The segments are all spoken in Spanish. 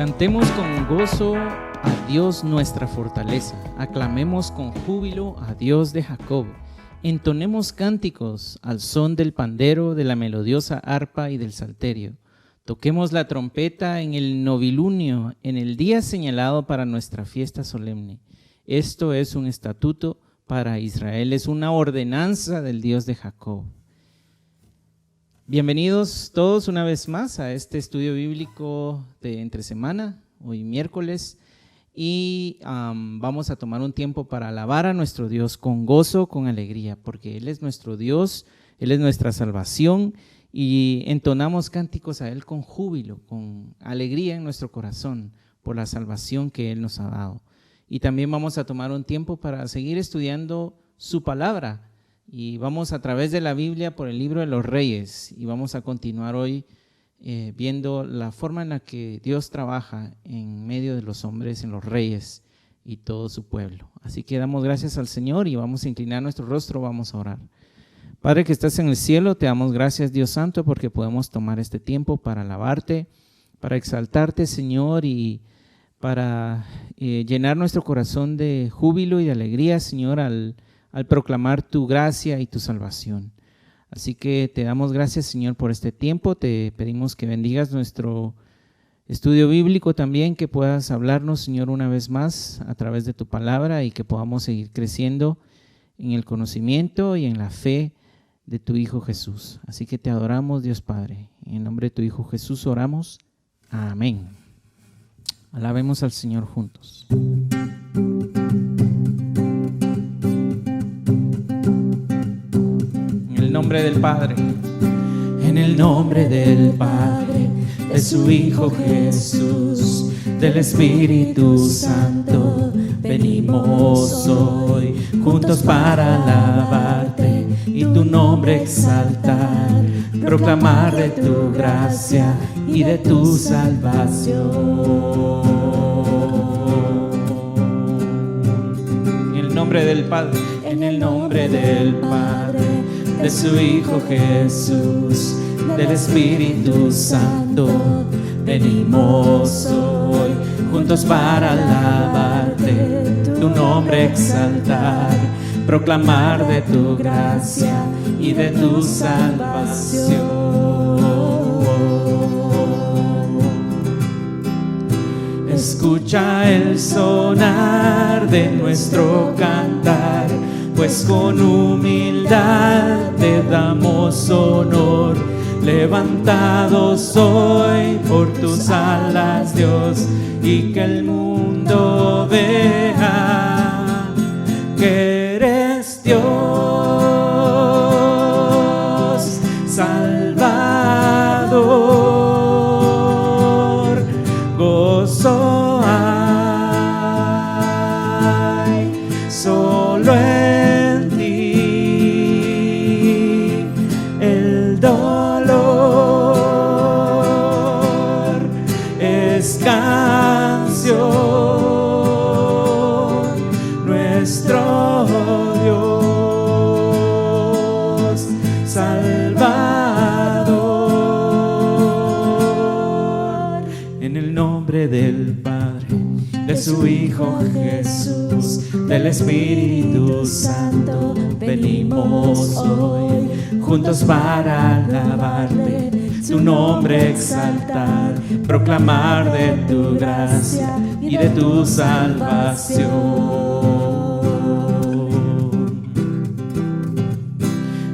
Cantemos con gozo a Dios nuestra fortaleza, aclamemos con júbilo a Dios de Jacob, entonemos cánticos al son del pandero, de la melodiosa arpa y del salterio. Toquemos la trompeta en el novilunio, en el día señalado para nuestra fiesta solemne. Esto es un estatuto para Israel, es una ordenanza del Dios de Jacob. Bienvenidos todos una vez más a este estudio bíblico de entre semana, hoy miércoles, y vamos a tomar un tiempo para alabar a nuestro Dios con gozo, con alegría, porque Él es nuestro Dios, Él es nuestra salvación, y entonamos cánticos a Él con júbilo, con alegría en nuestro corazón por la salvación que Él nos ha dado. Y también vamos a tomar un tiempo para seguir estudiando su palabra, y vamos a través de la Biblia por el libro de los Reyes, y vamos a continuar hoy viendo la forma en la que Dios trabaja en medio de los hombres, en los reyes y todo su pueblo. Así que damos gracias al Señor y vamos a inclinar nuestro rostro, vamos a orar. Padre que estás en el cielo, te damos gracias, Dios Santo, porque podemos tomar este tiempo para alabarte, para exaltarte, Señor, y para llenar nuestro corazón de júbilo y de alegría, Señor, al proclamar tu gracia y tu salvación. Así que te damos gracias, Señor, por este tiempo. Te pedimos que bendigas nuestro estudio bíblico también, que puedas hablarnos, Señor, una vez más a través de tu palabra y que podamos seguir creciendo en el conocimiento y en la fe de tu Hijo Jesús. Así que te adoramos, Dios Padre. En el nombre de tu Hijo Jesús oramos. Amén. Alabemos al Señor juntos. En el nombre del Padre, en el nombre del Padre, de su Hijo Jesús, del Espíritu Santo, venimos hoy juntos para alabarte y tu nombre exaltar, proclamar de tu gracia y de tu salvación. en el nombre del Padre, En el nombre del Padre, de su Hijo Jesús, del Espíritu Santo, venimos hoy juntos para alabarte, tu nombre exaltar, proclamar de tu gracia y de tu salvación. Escucha el sonar de nuestro cantar, pues con humildad te damos honor, levantados hoy por tus alas, Dios, y que el mundo vea que eres Dios, Salvador. Gozo hay solo en ti, el dolor es canción, nuestro Dios Salvador. En el nombre del Padre, de su Hijo Jesús, del Espíritu Santo, venimos hoy juntos para alabarte, tu nombre exaltar, proclamar de tu gracia y de tu salvación.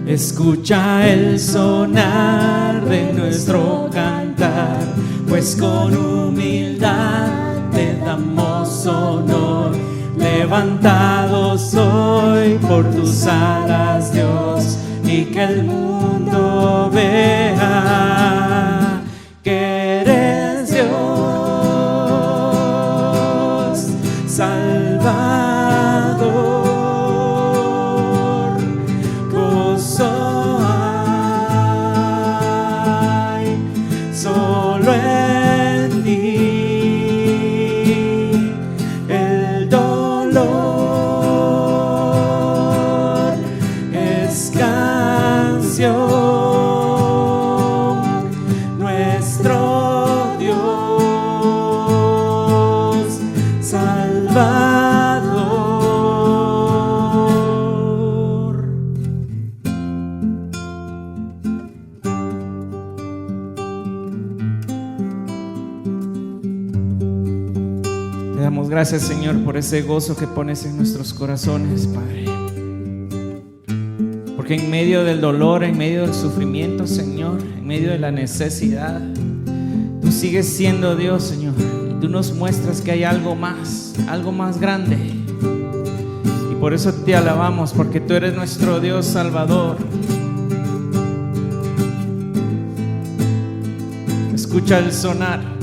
Escucha el sonar de nuestro cantar, pues con humildad te damos honor, levantados hoy por tus alas, Dios, y que el mundo vea que eres Dios, Salvador. Gozo hay solo en ti, el dolor es canción, nuestro Dios damos gracias, Señor, por ese gozo que pones en nuestros corazones, Padre. Porque en medio del dolor, en medio del sufrimiento, Señor, en medio de la necesidad, tú sigues siendo Dios, Señor. Y tú nos muestras que hay algo más grande. Y por eso te alabamos, porque tú eres nuestro Dios Salvador. Escucha el sonar.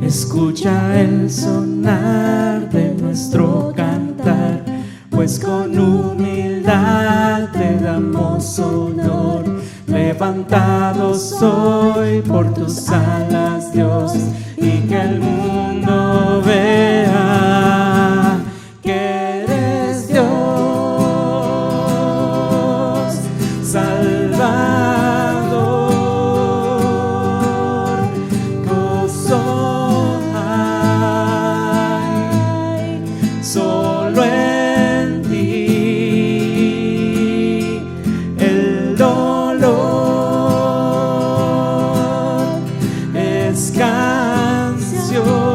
Escucha el sonar de nuestro cantar, pues con humildad te damos honor. Levantados hoy por tus alas, Dios, y que el mundo vea que eres Dios, Salvador. Gozo hay solo en ti, el dolor es canción.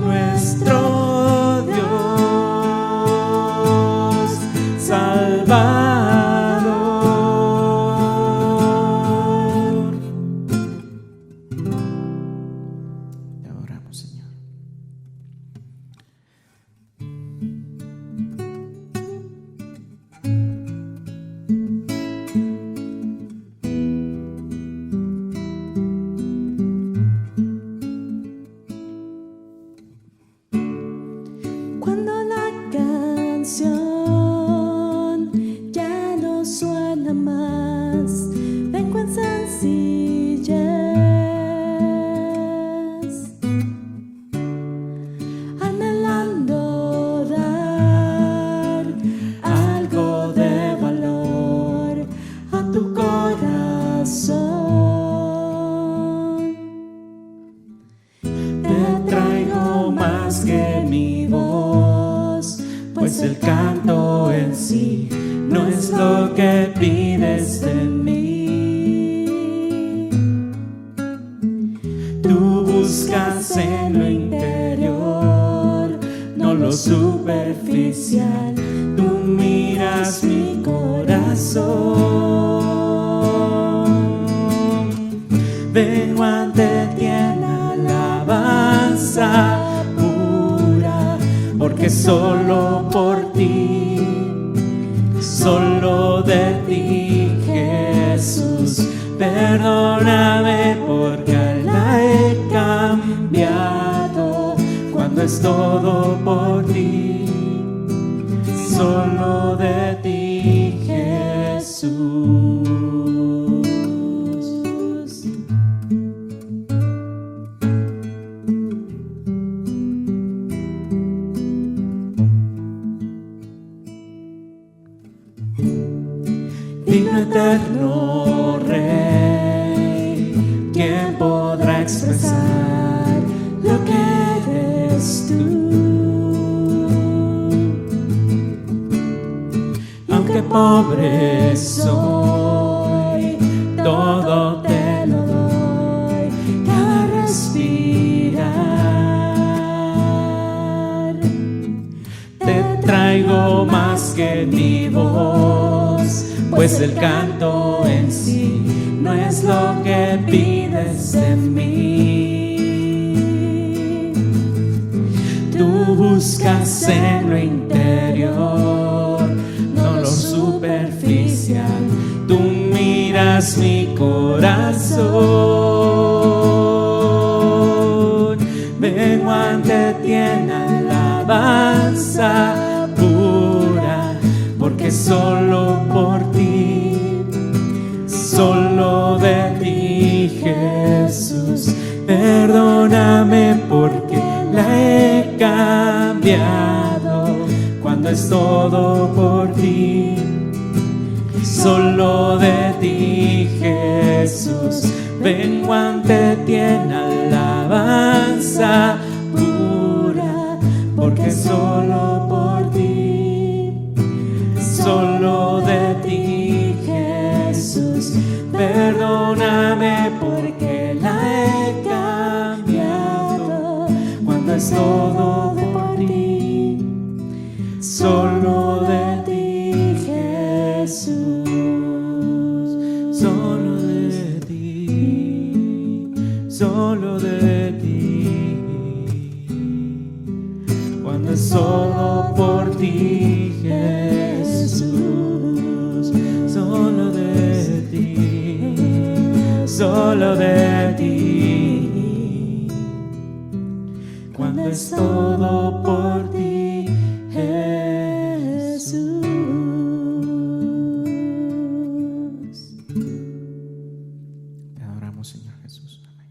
Nuestro Dios Salvador. Te adoramos, Señor. Cuando la canción ya no suena más, vengo en sencillez, anhelando dar algo de valor a tu corazón. Te traigo más que mi voz, pues el canto en sí no es lo que pides de mí. Tú buscas en lo interior, no lo superficial. Tú miras mi corazón. Vengo ante ti en alabanza pura, porque solo por ti, solo de ti, Jesús. Perdóname porque la he cambiado cuando es todo por ti, solo de ti, Jesús. Digno eterno Rey, ¿quién podrá expresar lo que eres tú? Aunque pobre soy, todo te lo doy, cada respirar. Te traigo más que mi voz, pues el canto en sí no es lo que pides de mí. Tú buscas en lo interior, no lo superficial. Tú miras mi corazón. Vengo ante ti en alabanza pura, porque solo por ti, solo de ti, Jesús. Perdóname porque la he cambiado cuando es todo por ti, solo de ti, Jesús. Vengo ante ti en alabanza pura, porque solo por ti, solo de ti, Jesús. Perdóname porque la he cambiado cuando solo de ti. Cuando es todo por ti, Jesús. Te adoramos, Señor Jesús. Amén.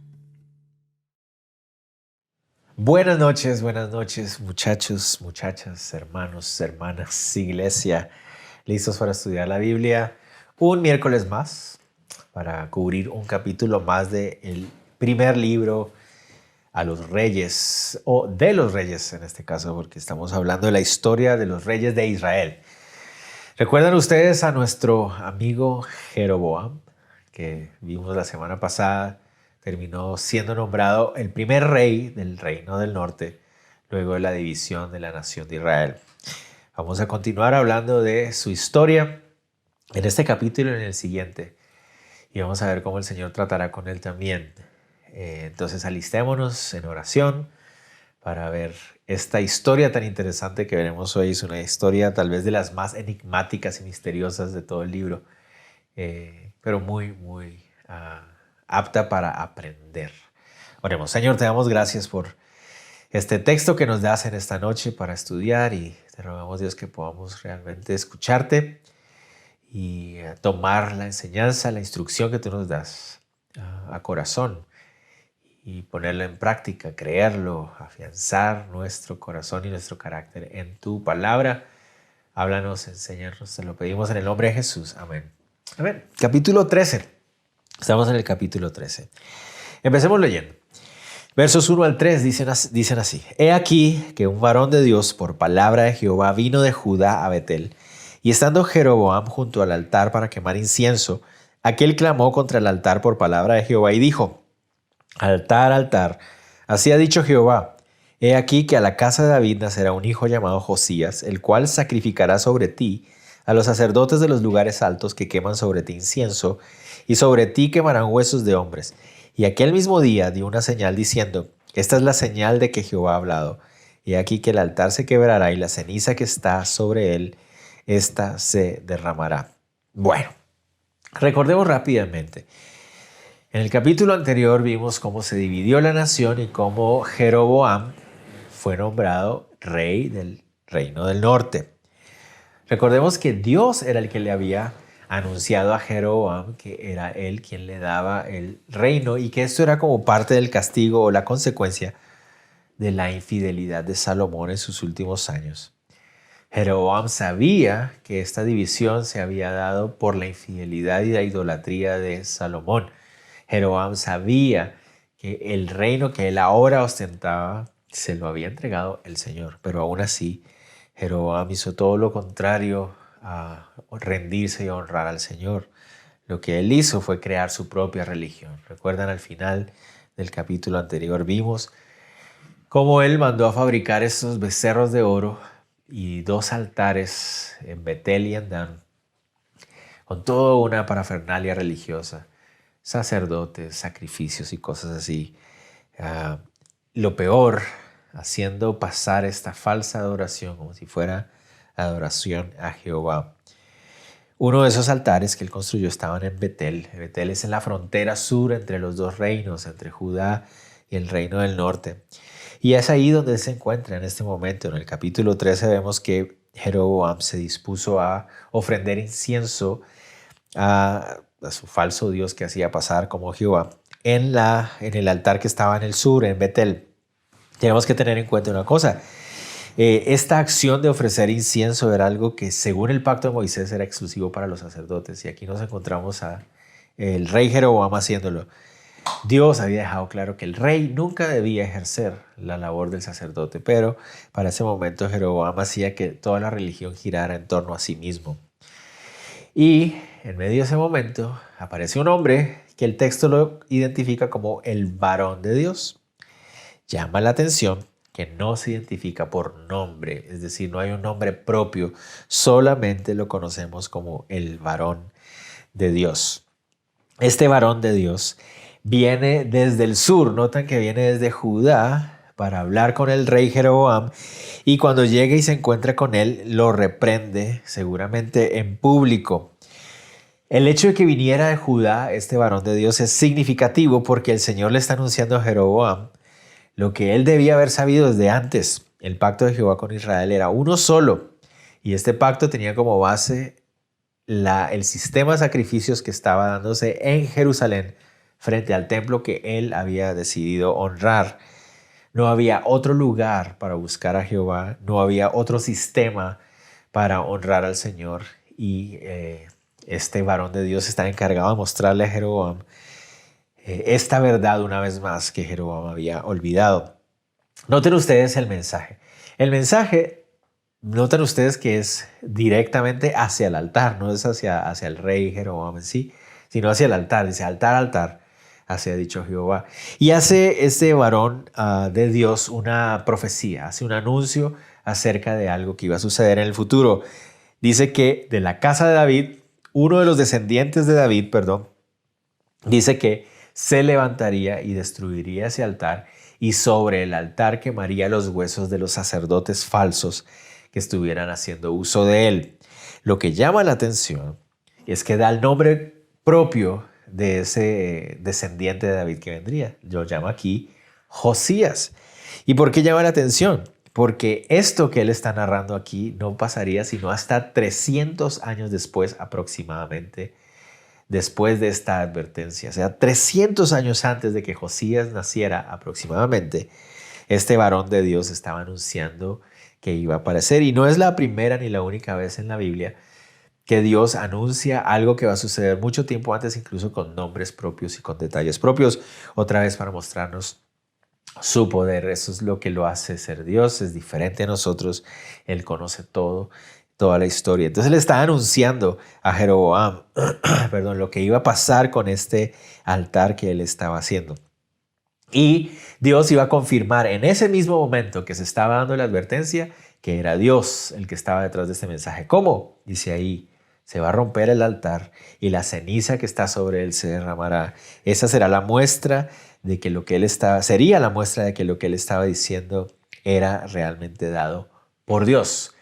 Buenas noches, muchachos, muchachas, hermanos, hermanas, iglesia. ¿Listos para estudiar la Biblia? Un miércoles más para cubrir un capítulo más del primer libro a los reyes, o de los reyes en este caso, porque estamos hablando de la historia de los reyes de Israel. ¿Recuerdan ustedes a nuestro amigo Jeroboam, que vimos la semana pasada? Terminó siendo nombrado el primer rey del reino del norte, luego de la división de la nación de Israel. Vamos a continuar hablando de su historia en este capítulo y en el siguiente. Y vamos a ver cómo el Señor tratará con él también. Entonces alistémonos en oración para ver esta historia tan interesante que veremos hoy. Es una historia tal vez de las más enigmáticas y misteriosas de todo el libro, pero muy apta para aprender. Oremos. Señor, te damos gracias por este texto que nos das en esta noche para estudiar, y te rogamos, Dios, que podamos realmente escucharte y tomar la enseñanza, la instrucción que tú nos das a corazón y ponerlo en práctica, creerlo, afianzar nuestro corazón y nuestro carácter en tu palabra. Háblanos, enséñanos, te lo pedimos en el nombre de Jesús. Amén. Amén. Capítulo 13. Estamos en el capítulo 13. Empecemos leyendo. Versos 1 al 3 dicen así. He aquí que un varón de Dios por palabra de Jehová vino de Judá a Betel, y estando Jeroboam junto al altar para quemar incienso, aquel clamó contra el altar por palabra de Jehová y dijo: Altar, altar, así ha dicho Jehová, he aquí que a la casa de David nacerá un hijo llamado Josías, el cual sacrificará sobre ti a los sacerdotes de los lugares altos que queman sobre ti incienso, y sobre ti quemarán huesos de hombres. Y aquel mismo día dio una señal diciendo: Esta es la señal de que Jehová ha hablado. Y aquí que el altar se quebrará y la ceniza que está sobre él, esta se derramará. Bueno, recordemos rápidamente. En el capítulo anterior vimos cómo se dividió la nación y cómo Jeroboam fue nombrado rey del reino del norte. Recordemos que Dios era el que le había anunciado a Jeroboam que era él quien le daba el reino, y que esto era como parte del castigo o la consecuencia de la infidelidad de Salomón en sus últimos años. Jeroboam sabía que esta división se había dado por la infidelidad y la idolatría de Salomón. Jeroboam sabía que el reino que él ahora ostentaba se lo había entregado el Señor, pero aún así Jeroboam hizo todo lo contrario a rendirse y honrar al Señor. Lo que él hizo fue crear su propia religión. Recuerdan, al final del capítulo anterior vimos cómo él mandó a fabricar estos becerros de oro y 2 altares en Betel y en Dan, con toda una parafernalia religiosa, sacerdotes, sacrificios y cosas así. Lo peor, haciendo pasar esta falsa adoración como si fuera adoración a Jehová. Uno de esos altares que él construyó estaban en Betel. Betel es en la frontera sur entre los dos reinos, entre Judá y el reino del norte. Y es ahí donde se encuentra en este momento. En el capítulo 13 vemos que Jeroboam se dispuso a ofrendar incienso a su falso dios que hacía pasar como Jehová en el altar que estaba en el sur, en Betel. Tenemos que tener en cuenta una cosa. Esta acción de ofrecer incienso era algo que, según el pacto de Moisés, era exclusivo para los sacerdotes. Y aquí nos encontramos a el rey Jeroboam haciéndolo. Dios había dejado claro que el rey nunca debía ejercer la labor del sacerdote, pero para ese momento Jeroboam hacía que toda la religión girara en torno a sí mismo. Y en medio de ese momento aparece un hombre que el texto lo identifica como el varón de Dios. Llama la atención que no se identifica por nombre, es decir, no hay un nombre propio, solamente lo conocemos como el varón de Dios. Este varón de Dios viene desde el sur, notan que viene desde Judá para hablar con el rey Jeroboam, y cuando llega y se encuentra con él, lo reprende, seguramente en público. El hecho de que viniera de Judá este varón de Dios es significativo porque el Señor le está anunciando a Jeroboam lo que él debía haber sabido desde antes. El pacto de Jehová con Israel era uno solo y este pacto tenía como base el sistema de sacrificios que estaba dándose en Jerusalén frente al templo que él había decidido honrar. No había otro lugar para buscar a Jehová, no había otro sistema para honrar al Señor y este varón de Dios está encargado de mostrarle a Jeroboam esta verdad una vez más que Jeroboam había olvidado. Noten ustedes el mensaje. El mensaje, noten ustedes que es directamente hacia el altar, no es hacia el rey Jeroboam en sí, sino hacia el altar. Dice altar, altar, así ha dicho Jehová. Y hace este varón de Dios una profecía, hace un anuncio acerca de algo que iba a suceder en el futuro. Dice que de la casa de David, uno de los descendientes de David, dice que se levantaría y destruiría ese altar y sobre el altar quemaría los huesos de los sacerdotes falsos que estuvieran haciendo uso de él. Lo que llama la atención es que da el nombre propio de ese descendiente de David que vendría. Lo llama aquí Josías. ¿Y por qué llama la atención? Porque esto que él está narrando aquí no pasaría sino hasta 300 años después aproximadamente, después de esta advertencia. O sea, 300 años antes de que Josías naciera aproximadamente, este varón de Dios estaba anunciando que iba a aparecer. Y no es la primera ni la única vez en la Biblia que Dios anuncia algo que va a suceder mucho tiempo antes, incluso con nombres propios y con detalles propios, otra vez para mostrarnos su poder. Eso es lo que lo hace ser Dios, es diferente a nosotros, Él conoce todo, toda la historia. Entonces le está anunciando a Jeroboam lo que iba a pasar con este altar que él estaba haciendo. Y Dios iba a confirmar en ese mismo momento que se estaba dando la advertencia que era Dios el que estaba detrás de este mensaje. ¿Cómo? Dice ahí, se va a romper el altar y la ceniza que está sobre él se derramará. Esa será la muestra de que lo que él sería la muestra de que lo que él estaba diciendo era realmente dado por Dios.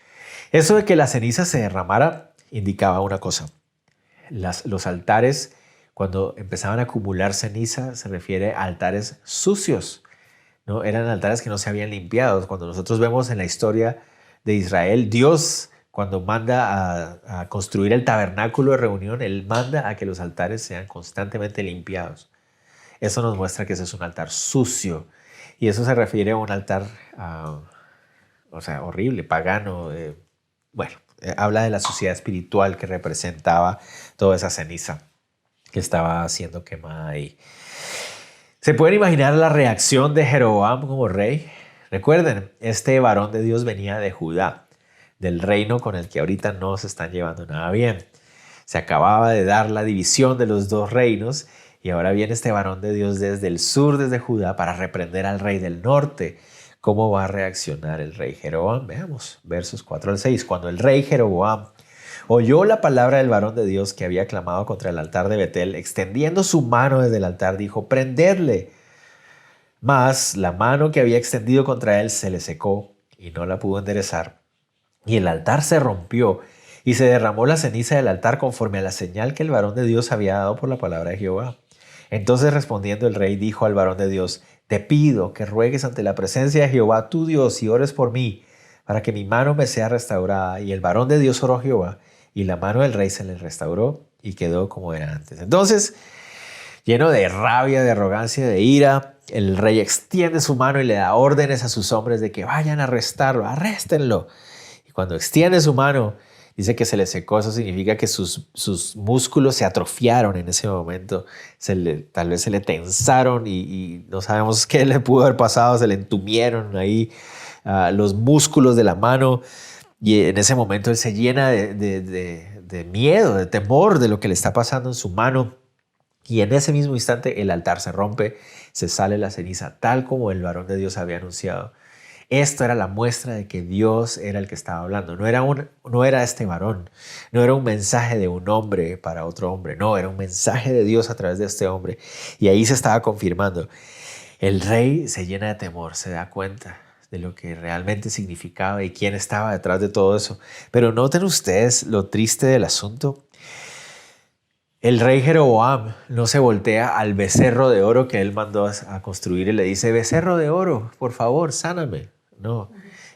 Eso de que la ceniza se derramara indicaba una cosa. Los altares, cuando empezaban a acumular ceniza, se refiere a altares sucios, ¿no? Eran altares que no se habían limpiado. Cuando nosotros vemos en la historia de Israel, Dios, cuando manda a construir el tabernáculo de reunión, Él manda a que los altares sean constantemente limpiados. Eso nos muestra que ese es un altar sucio. Y eso se refiere a un altar, horrible, pagano. Habla de la suciedad espiritual que representaba toda esa ceniza que estaba siendo quemada ahí. ¿Se pueden imaginar la reacción de Jeroboam como rey? Recuerden, este varón de Dios venía de Judá, del reino con el que ahorita no se están llevando nada bien. Se acababa de dar la división de los dos reinos y ahora viene este varón de Dios desde el sur, desde Judá, para reprender al rey del norte. ¿Cómo va a reaccionar el rey Jeroboam? Veamos, versos 4 al 6. Cuando el rey Jeroboam oyó la palabra del varón de Dios que había clamado contra el altar de Betel, extendiendo su mano desde el altar, dijo, «Prenderle». Mas la mano que había extendido contra él se le secó y no la pudo enderezar. Y el altar se rompió y se derramó la ceniza del altar conforme a la señal que el varón de Dios había dado por la palabra de Jehová. Entonces respondiendo el rey dijo al varón de Dios, «Te pido que ruegues ante la presencia de Jehová tu Dios y ores por mí, para que mi mano me sea restaurada». Y el varón de Dios oró a Jehová, y la mano del rey se le restauró y quedó como era antes. Entonces, lleno de rabia, de arrogancia, de ira, el rey extiende su mano y le da órdenes a sus hombres de que vayan a arrestarlo, arréstenlo. Y cuando extiende su mano, dice que se le secó. Eso significa que sus músculos se atrofiaron en ese momento. Tal vez se le tensaron y no sabemos qué le pudo haber pasado. Se le entumieron ahí los músculos de la mano. Y en ese momento él se llena de miedo, de temor de lo que le está pasando en su mano. Y en ese mismo instante el altar se rompe, se sale la ceniza, tal como el varón de Dios había anunciado. Esto era la muestra de que Dios era el que estaba hablando. No era este varón, no era un mensaje de un hombre para otro hombre. No, era un mensaje de Dios a través de este hombre. Y ahí se estaba confirmando. El rey se llena de temor, se da cuenta de lo que realmente significaba y quién estaba detrás de todo eso. Pero noten ustedes lo triste del asunto. el rey Jeroboam no se voltea al becerro de oro que él mandó a construir y le dice, becerro de oro, por favor, sáname. No,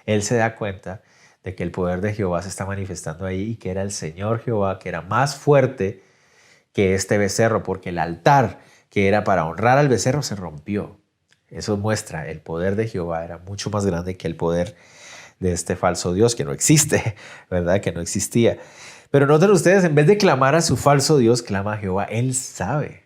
él se da cuenta de que el poder de Jehová se está manifestando ahí y que era el Señor Jehová, que era más fuerte que este becerro, porque el altar que era para honrar al becerro se rompió. Eso muestra el poder de Jehová era mucho más grande que el poder de este falso Dios que no existe, ¿verdad? Que no existía. Pero noten ustedes, en vez de clamar a su falso Dios, clama a Jehová. Él sabe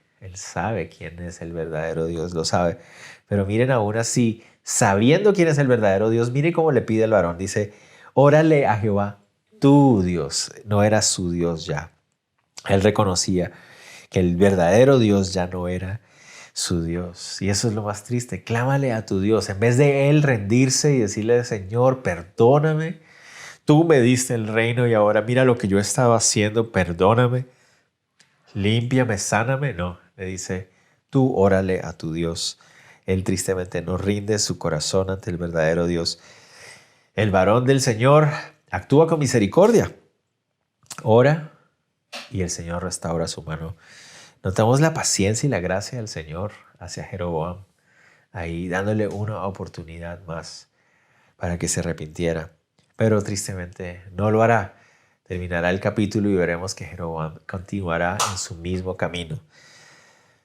quién es el verdadero Dios, lo sabe. Pero miren, aún así, sabiendo quién es el verdadero Dios, mire cómo le pide el varón. Dice, órale a Jehová, tu Dios. No era su Dios ya. Él reconocía que el verdadero Dios ya no era su Dios. Y eso es lo más triste. Clámale a tu Dios. En vez de él rendirse y decirle, Señor, perdóname. Tú me diste el reino y ahora mira lo que yo estaba haciendo. Perdóname. Límpiame, sáname. No, le dice, tú órale a tu Dios. Él tristemente no rinde su corazón ante el verdadero Dios. El varón del Señor actúa con misericordia. Ora y el Señor restaura su mano. Notamos la paciencia y la gracia del Señor hacia Jeroboam, ahí dándole una oportunidad más para que se arrepintiera. Pero tristemente no lo hará. Terminará el capítulo y veremos que Jeroboam continuará en su mismo camino.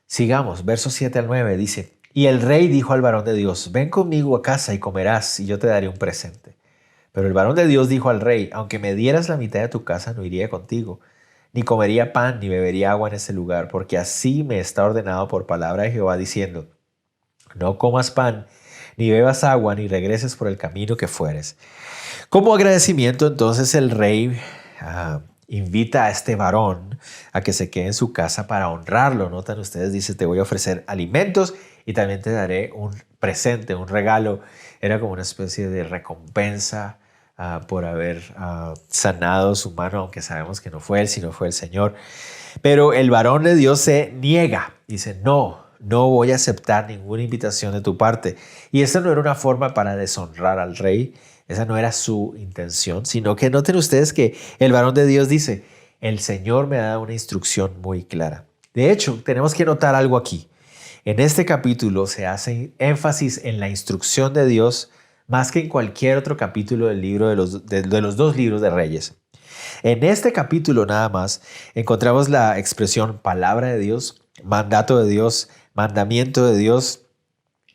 Sigamos, versos 7 al 9 dice, y el rey dijo al varón de Dios, ven conmigo a casa y comerás y yo te daré un presente. Pero el varón de Dios dijo al rey, aunque me dieras la mitad de tu casa, no iría contigo. Ni comería pan, ni bebería agua en ese lugar, porque así me está ordenado por palabra de Jehová, diciendo, no comas pan, ni bebas agua, ni regreses por el camino que fueres. Como agradecimiento, entonces el rey invita a este varón a que se quede en su casa para honrarlo. Notan ustedes, dice, te voy a ofrecer alimentos y también te daré un presente, un regalo. Era como una especie de recompensa por haber sanado su mano, aunque sabemos que no fue él, sino fue el Señor. Pero el varón de Dios se niega, dice, no voy a aceptar ninguna invitación de tu parte. Y esa no era una forma para deshonrar al rey, esa no era su intención, sino que noten ustedes que el varón de Dios dice, el Señor me ha dado una instrucción muy clara. De hecho, tenemos que notar algo aquí. En este capítulo se hace énfasis en la instrucción de Dios más que en cualquier otro capítulo del libro de los dos libros de Reyes. En este capítulo nada más encontramos la expresión palabra de Dios, mandato de Dios, mandamiento de Dios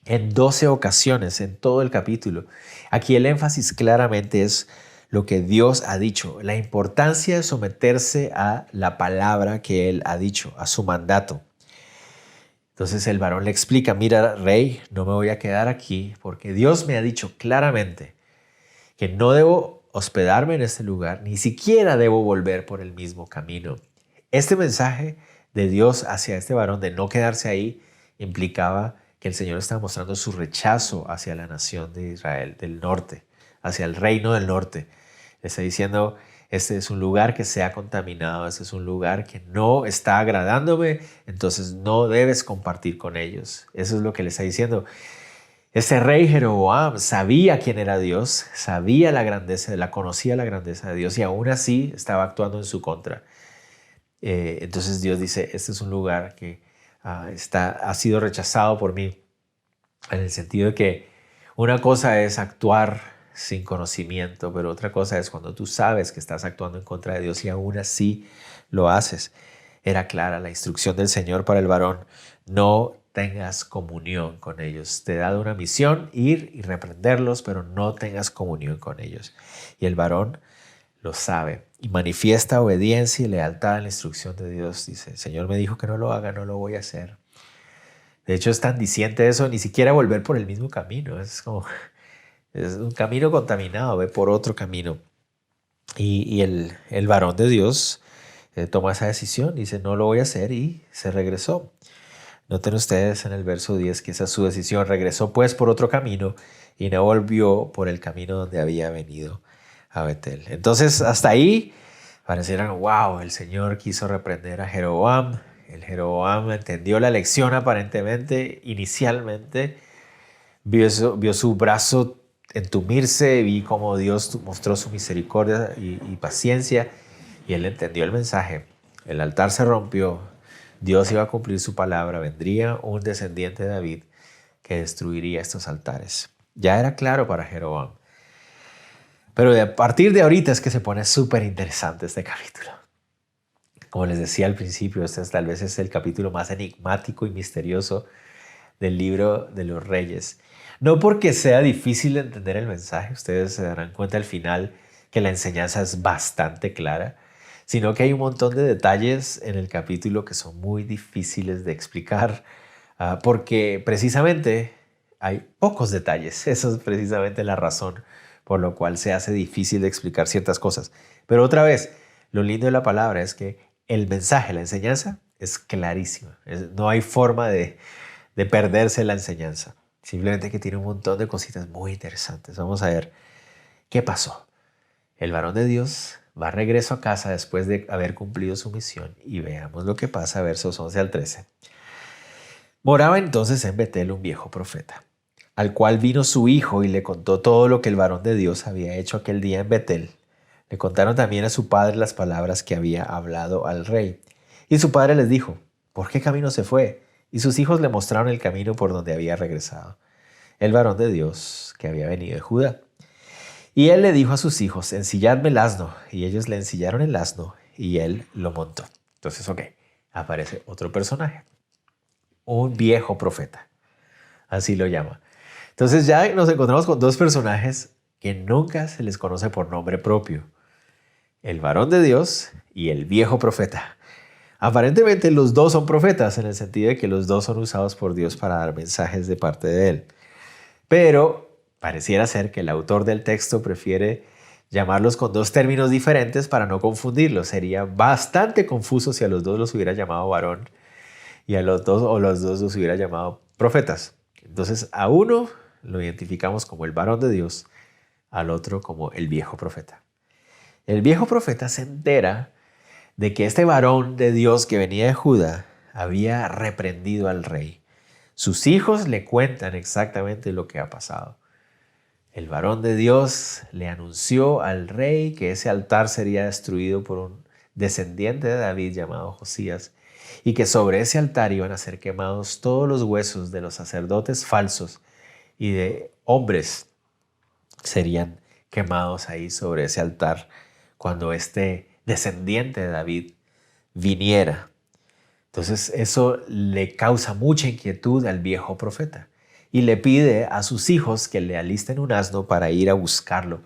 en 12 ocasiones en todo el capítulo. Aquí el énfasis claramente es lo que Dios ha dicho, la importancia de someterse a la palabra que Él ha dicho, a su mandato. Entonces el varón le explica, mira, rey, no me voy a quedar aquí porque Dios me ha dicho claramente que no debo hospedarme en este lugar, ni siquiera debo volver por el mismo camino. Este mensaje de Dios hacia este varón de no quedarse ahí implicaba que el Señor estaba mostrando su rechazo hacia la nación de Israel del norte, hacia el reino del norte. Le está diciendo, este es un lugar que se ha contaminado, este es un lugar que no está agradándome, entonces no debes compartir con ellos. Eso es lo que le está diciendo. Este rey Jeroboam sabía quién era Dios, sabía la grandeza, conocía la grandeza de Dios y aún así estaba actuando en su contra. Entonces Dios dice, este es un lugar que ha sido rechazado por mí, en el sentido de que una cosa es actuar sin conocimiento, pero otra cosa es cuando tú sabes que estás actuando en contra de Dios y aún así lo haces. Era clara la instrucción del Señor para el varón, no tengas comunión con ellos. Te he dado una misión, ir y reprenderlos, pero no tengas comunión con ellos. Y el varón lo sabe y manifiesta obediencia y lealtad a la instrucción de Dios. Dice, el Señor me dijo que no lo haga, no lo voy a hacer. De hecho es tan diciente eso, ni siquiera volver por el mismo camino. Es un camino contaminado, ve por otro camino. Y el varón de Dios toma esa decisión, dice no lo voy a hacer y se regresó. Noten ustedes en el verso 10 que esa es su decisión. Regresó pues por otro camino y no volvió por el camino donde había venido a Betel. Entonces hasta ahí pareciera, wow, el Señor quiso reprender a Jeroboam. El Jeroboam entendió la lección aparentemente, inicialmente vio su brazo entumirse, vi cómo Dios mostró su misericordia y paciencia y él entendió el mensaje. el altar se rompió, Dios iba a cumplir su palabra, vendría un descendiente de David que destruiría estos altares. Ya era claro para Jeroboam. Pero a partir de ahorita es que se pone súper interesante este capítulo. Como les decía al principio, este tal vez es el capítulo más enigmático y misterioso del libro de los Reyes. No porque sea difícil de entender el mensaje, ustedes se darán cuenta al final que la enseñanza es bastante clara, sino que hay un montón de detalles en el capítulo que son muy difíciles de explicar, porque precisamente hay pocos detalles. Eso es precisamente la razón por lo cual se hace difícil de explicar ciertas cosas. Pero otra vez, lo lindo de la palabra es que el mensaje, la enseñanza, es clarísima. No hay forma de perderse la enseñanza. Simplemente que tiene un montón de cositas muy interesantes. Vamos a ver qué pasó. El varón de Dios va regreso a casa después de haber cumplido su misión y veamos lo que pasa, versos 11 al 13. Moraba entonces en Betel un viejo profeta, al cual vino su hijo y le contó todo lo que el varón de Dios había hecho aquel día en Betel. Le contaron también a su padre las palabras que había hablado al rey. Y su padre les dijo, ¿por qué camino se fue? Y sus hijos le mostraron el camino por donde había regresado el varón de Dios que había venido de Judá. Y él le dijo a sus hijos, ensilladme el asno. Y ellos le ensillaron el asno y él lo montó. Entonces, aparece otro personaje. Un viejo profeta. Así lo llama. Entonces ya nos encontramos con dos personajes que nunca se les conoce por nombre propio. El varón de Dios y el viejo profeta. Aparentemente los dos son profetas en el sentido de que los dos son usados por Dios para dar mensajes de parte de él. Pero pareciera ser que el autor del texto prefiere llamarlos con dos términos diferentes para no confundirlos. Sería bastante confuso si a los dos los hubiera llamado varón y a los dos o los dos los hubiera llamado profetas. Entonces a uno lo identificamos como el varón de Dios, al otro como el viejo profeta. El viejo profeta se entera de que este varón de Dios que venía de Judá había reprendido al rey. Sus hijos le cuentan exactamente lo que ha pasado. El varón de Dios le anunció al rey que ese altar sería destruido por un descendiente de David llamado Josías y que sobre ese altar iban a ser quemados todos los huesos de los sacerdotes falsos y de hombres serían quemados ahí sobre ese altar cuando este descendiente de David viniera. Entonces eso le causa mucha inquietud al viejo profeta y le pide a sus hijos que le alisten un asno para ir a buscarlo.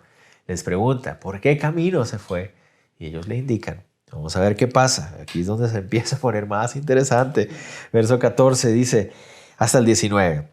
Les pregunta, ¿por qué camino se fue? Y ellos le indican. Vamos a ver qué pasa. Aquí es donde se empieza a poner más interesante. Verso 14 dice, hasta el 19.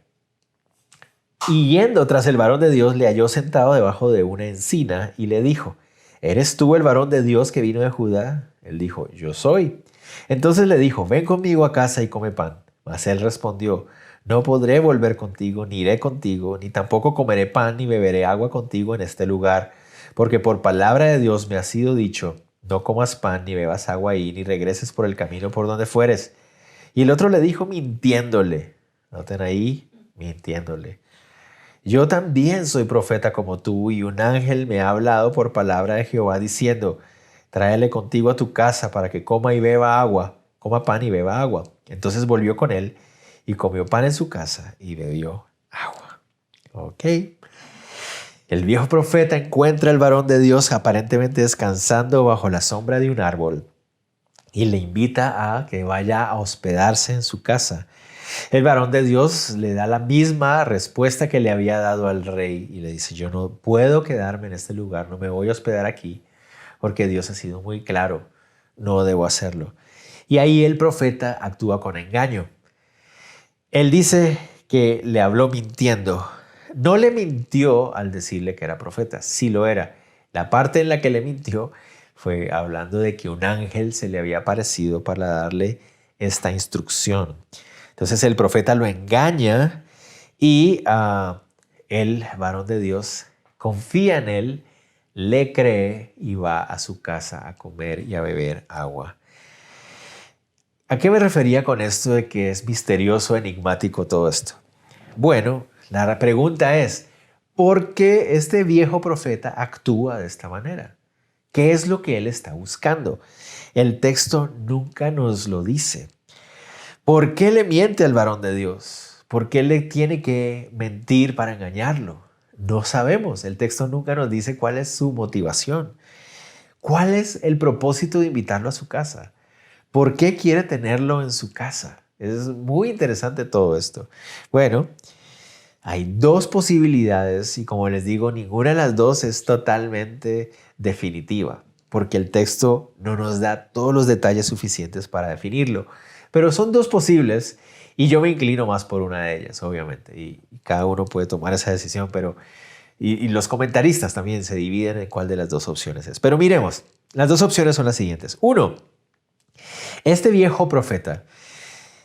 Y yendo tras el varón de Dios, le halló sentado debajo de una encina y le dijo, ¿eres tú el varón de Dios que vino de Judá? Él dijo, yo soy. Entonces le dijo, ven conmigo a casa y come pan. Mas él respondió, no podré volver contigo, ni iré contigo, ni tampoco comeré pan, ni beberé agua contigo en este lugar, porque por palabra de Dios me ha sido dicho, no comas pan, ni bebas agua ahí, ni regreses por el camino por donde fueres. Y el otro le dijo mintiéndole, noten ahí, mintiéndole, yo también soy profeta como tú, y un ángel me ha hablado por palabra de Jehová diciendo, tráele contigo a tu casa para que coma y beba agua, coma pan y beba agua. Entonces volvió con él y comió pan en su casa y bebió agua. El viejo profeta encuentra al varón de Dios aparentemente descansando bajo la sombra de un árbol y le invita a que vaya a hospedarse en su casa. El varón de Dios le da la misma respuesta que le había dado al rey y le dice, yo no puedo quedarme en este lugar, no me voy a hospedar aquí porque Dios ha sido muy claro, no debo hacerlo. Y ahí el profeta actúa con engaño. Él dice que le habló mintiendo. No le mintió al decirle que era profeta, sí lo era. La parte en la que le mintió fue hablando de que un ángel se le había aparecido para darle esta instrucción. Entonces el profeta lo engaña y el varón de Dios confía en él, le cree y va a su casa a comer y a beber agua. ¿A qué me refería con esto de que es misterioso, enigmático todo esto? Bueno, la pregunta es, ¿por qué este viejo profeta actúa de esta manera? ¿Qué es lo que él está buscando? El texto nunca nos lo dice. ¿Por qué le miente al varón de Dios? ¿Por qué le tiene que mentir para engañarlo? No sabemos. El texto nunca nos dice cuál es su motivación. ¿Cuál es el propósito de invitarlo a su casa? ¿Por qué quiere tenerlo en su casa? Es muy interesante todo esto. Bueno, hay dos posibilidades y como les digo, ninguna de las dos es totalmente definitiva, porque el texto no nos da todos los detalles suficientes para definirlo. Pero son dos posibles y yo me inclino más por una de ellas, obviamente. Y cada uno puede tomar esa decisión, pero y los comentaristas también se dividen en cuál de las dos opciones es. Pero miremos, las dos opciones son las siguientes. Uno, este viejo profeta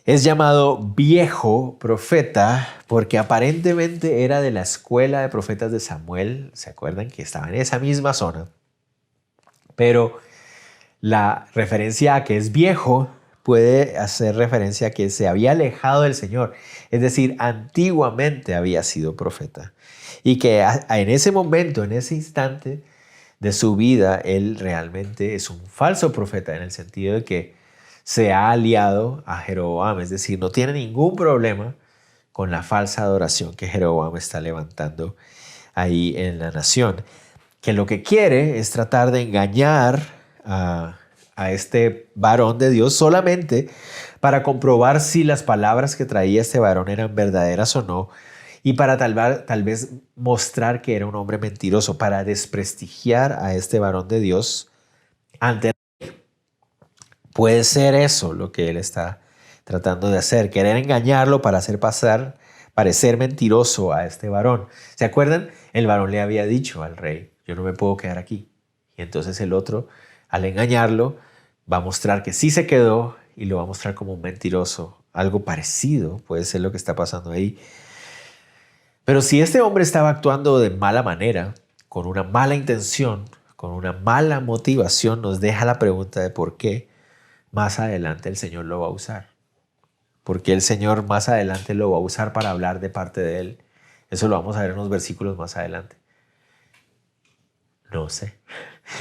es llamado viejo profeta porque aparentemente era de la escuela de profetas de Samuel. ¿Se acuerdan que estaba en esa misma zona? Pero la referencia a que es viejo puede hacer referencia a que se había alejado del Señor. Es decir, antiguamente había sido profeta. Y que en ese momento, en ese instante de su vida, él realmente es un falso profeta en el sentido de que se ha aliado a Jeroboam. Es decir, no tiene ningún problema con la falsa adoración que Jeroboam está levantando ahí en la nación. Que lo que quiere es tratar de engañar a este varón de Dios solamente para comprobar si las palabras que traía este varón eran verdaderas o no y para tal vez mostrar que era un hombre mentiroso, para desprestigiar a este varón de Dios ante él. Puede ser eso lo que él está tratando de hacer, querer engañarlo para hacer parecer mentiroso a este varón. ¿Se acuerdan? El varón le había dicho al rey, yo no me puedo quedar aquí. Y entonces el otro, al engañarlo, va a mostrar que sí se quedó y lo va a mostrar como un mentiroso. Algo parecido puede ser lo que está pasando ahí. Pero si este hombre estaba actuando de mala manera, con una mala intención, con una mala motivación, nos deja la pregunta de por qué más adelante el Señor lo va a usar. ¿Por qué el Señor más adelante lo va a usar para hablar de parte de él? Eso lo vamos a ver en unos versículos más adelante. No sé.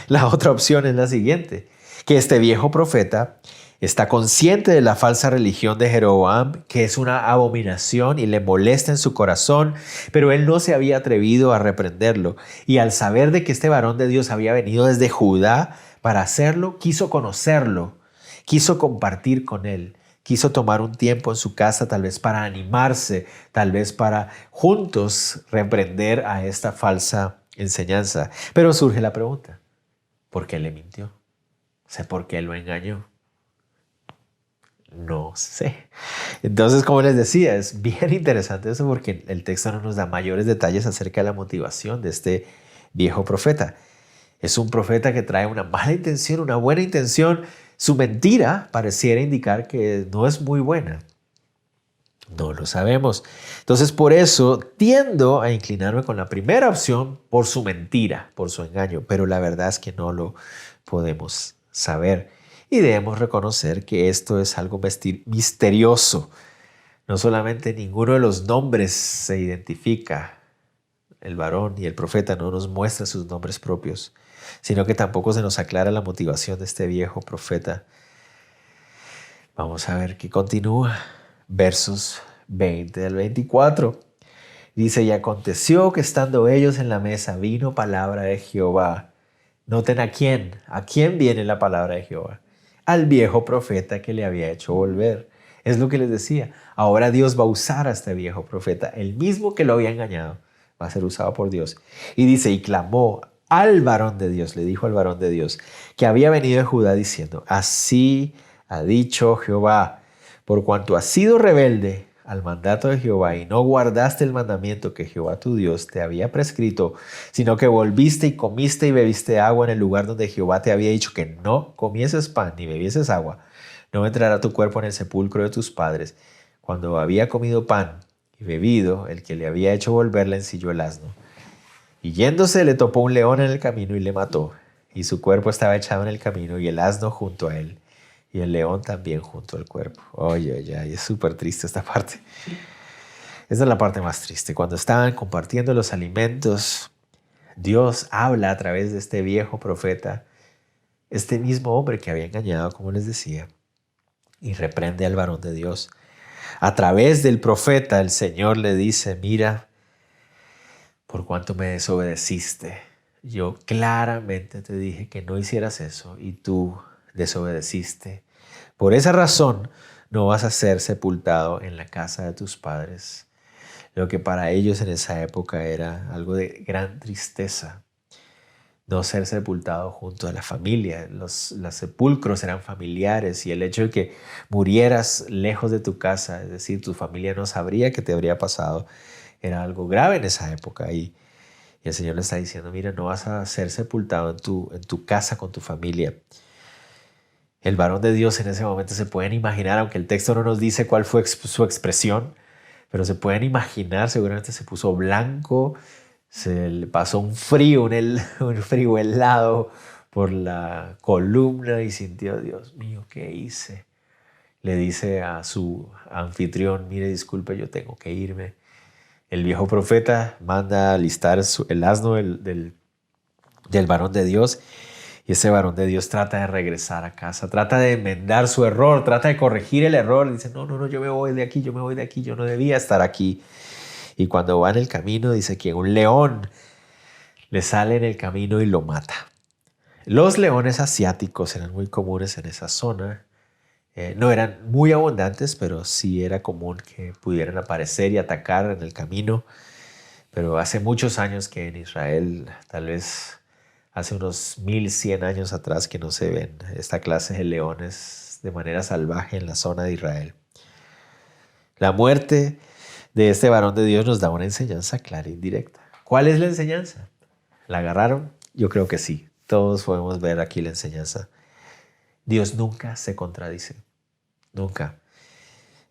La otra opción es la siguiente, que este viejo profeta está consciente de la falsa religión de Jeroboam, que es una abominación y le molesta en su corazón, pero él no se había atrevido a reprenderlo. Y al saber de que este varón de Dios había venido desde Judá para hacerlo, quiso conocerlo, quiso compartir con él, quiso tomar un tiempo en su casa, tal vez para animarse, tal vez para juntos reprender a esta falsa enseñanza. Pero surge la pregunta, ¿por qué le mintió? ¿Por qué lo engañó? No sé. Entonces, como les decía, es bien interesante eso porque el texto no nos da mayores detalles acerca de la motivación de este viejo profeta. Es un profeta que trae una mala intención, una buena intención. Su mentira pareciera indicar que no es muy buena. No lo sabemos. Entonces, por eso tiendo a inclinarme con la primera opción por su mentira, por su engaño, pero la verdad es que no lo podemos saber. Y debemos reconocer que esto es algo misterioso. No solamente ninguno de los nombres se identifica, el varón y el profeta no nos muestra sus nombres propios, sino que tampoco se nos aclara la motivación de este viejo profeta. Vamos a ver qué continúa. Versos 20 al 24. Dice, y aconteció que estando ellos en la mesa vino palabra de Jehová. Noten a quién viene la palabra de Jehová. Al viejo profeta que le había hecho volver. Es lo que les decía. Ahora Dios va a usar a este viejo profeta, el mismo que lo había engañado, va a ser usado por Dios. Y dice, y clamó al varón de Dios, le dijo al varón de Dios, que había venido de Judá diciendo, así ha dicho Jehová, por cuanto has sido rebelde al mandato de Jehová y no guardaste el mandamiento que Jehová tu Dios te había prescrito, sino que volviste y comiste y bebiste agua en el lugar donde Jehová te había dicho que no comieses pan ni bebieses agua, no entrará tu cuerpo en el sepulcro de tus padres. Cuando había comido pan y bebido, el que le había hecho volver le ensilló el asno. Y yéndose le topó un león en el camino y le mató, y su cuerpo estaba echado en el camino y el asno junto a él. Y el león también junto al cuerpo. Oye, es súper triste esta parte. Esta es la parte más triste. Cuando estaban compartiendo los alimentos, Dios habla a través de este viejo profeta este mismo hombre que había engañado, como les decía, y reprende al varón de Dios. A través del profeta, el Señor le dice, mira, por cuanto me desobedeciste, yo claramente te dije que no hicieras eso y tú desobedeciste. Por esa razón no vas a ser sepultado en la casa de tus padres. Lo que para ellos en esa época era algo de gran tristeza. No ser sepultado junto a la familia. Los sepulcros eran familiares y el hecho de que murieras lejos de tu casa, es decir, tu familia no sabría qué te habría pasado, era algo grave en esa época. Y el Señor le está diciendo, mira, no vas a ser sepultado en tu casa con tu familia. El varón de Dios en ese momento se pueden imaginar, aunque el texto no nos dice cuál fue su expresión, pero se pueden imaginar, seguramente se puso blanco, se le pasó un frío helado por la columna y sintió, Dios mío, ¿qué hice? Le dice a su anfitrión, mire, disculpe, yo tengo que irme. El viejo profeta manda alistar el asno del varón de Dios y ese varón de Dios trata de regresar a casa, trata de enmendar su error, trata de corregir el error. Dice, no, yo me voy de aquí, yo no debía estar aquí. Y cuando va en el camino dice que un león le sale en el camino y lo mata. Los leones asiáticos eran muy comunes en esa zona. No eran muy abundantes, pero sí era común que pudieran aparecer y atacar en el camino. Pero hace muchos años que en Israel, tal vez hace unos 1100 años atrás, que no se ven esta clase de leones de manera salvaje en la zona de Israel. La muerte de este varón de Dios nos da una enseñanza clara e indirecta. ¿Cuál es la enseñanza? ¿La agarraron? Yo creo que sí. Todos podemos ver aquí la enseñanza. Dios nunca se contradice. Nunca.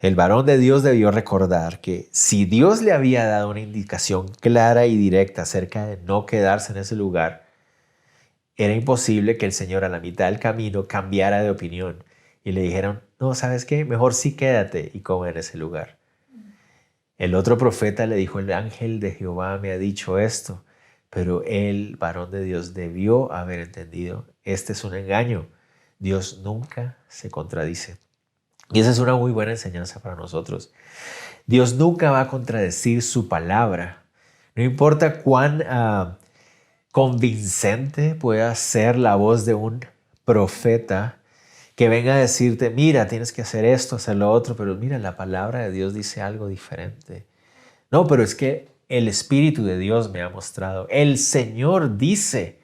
El varón de Dios debió recordar que si Dios le había dado una indicación clara y directa acerca de no quedarse en ese lugar, era imposible que el Señor a la mitad del camino cambiara de opinión y le dijeron, no, ¿sabes qué? Mejor sí quédate y come en ese lugar. El otro profeta le dijo, el ángel de Jehová me ha dicho esto, pero el varón de Dios debió haber entendido, este es un engaño. Dios nunca se contradice. Y esa es una muy buena enseñanza para nosotros. Dios nunca va a contradecir su palabra. No importa cuán convincente pueda ser la voz de un profeta que venga a decirte, mira, tienes que hacer esto, hacer lo otro, pero mira, la palabra de Dios dice algo diferente. No, pero es que el Espíritu de Dios me ha mostrado. El Señor dice.